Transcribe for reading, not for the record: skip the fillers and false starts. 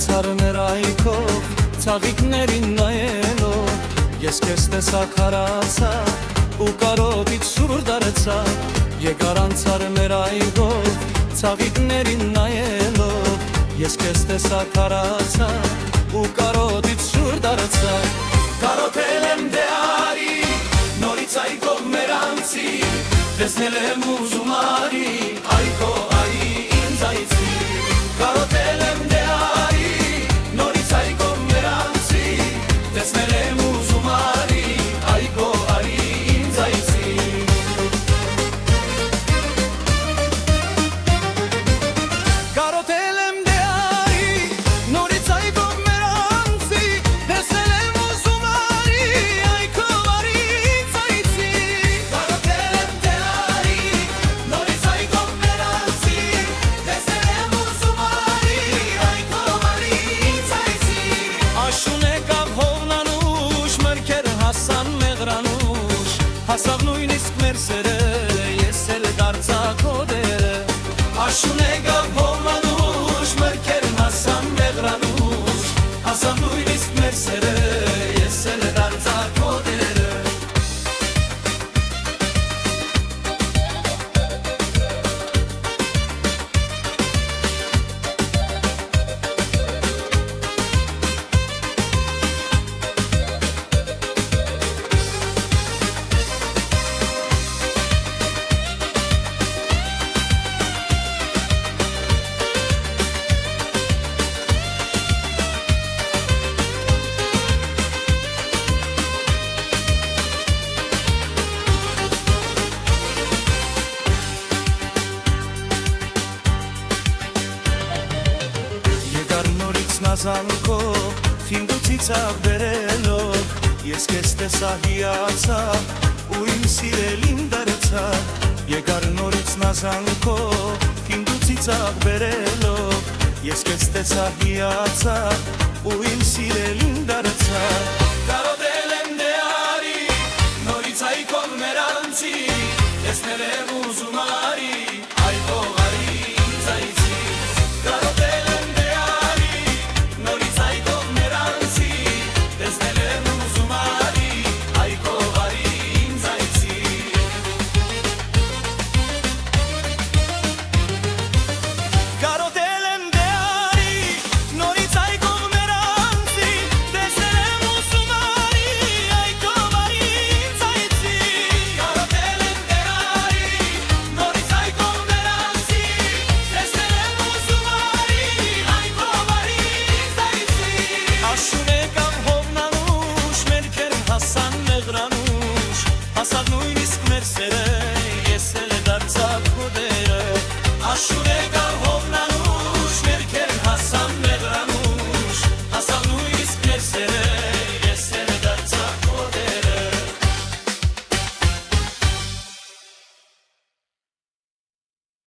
անցար ներայքով ցավիկներին նայելով ես քեզ տեսա քարացա ու կարոտից սուր դարձա եկար անցար ներայքով ցավիկներին նայելով ես քեզ տեսա քարացա ու կարոտից սուր դարձա կարոտել եմ դե արի նորից այգով մեր անցի տեսնել եմ ուզում արի այգո արի ինձ այցի կարոտել եմ դե արի նորից այգով մեր անցի տեսնել եմ ուզում արի այգո արի ինձ այցի կարոտել եմ դե արի նորից այգով մեր անցի տեսնել եմ ուզում արի այգո արի ինձ այցի կարոտել եմ դե արի նորից այգով մեր անցի տեսնել եմ ուզում արի այգո արի ինձ այցի աշուն եկավ հովնանուշ մրգեր հասան մեղրանուշ հասավ նույնիսկ մեր սերը ես էլ դարձա քո դերը աշուն եկավ հովնանուշ մրգեր հասան մեղրանուշ հասավ նույնիսկ մեր սերը ես էլ դարձա քո դերը Նազանքով թինդուցից աղբերելով ես քեզ տեսա հիացա ու իմ սիրելին դարձա եկար նորից նազանքով թինդուցից աղբերելով ես քեզ տեսա հիացա ու իմ սիրելին դարձա կարոտել եմ դե արի նորից այգով մեր անցի տեսնել եմ ուզում արի այգո արի ինձ այցի կարոտել եմ հասավ նույնիսկ մեր սերը ես էլ դարձա քո դերը աշուն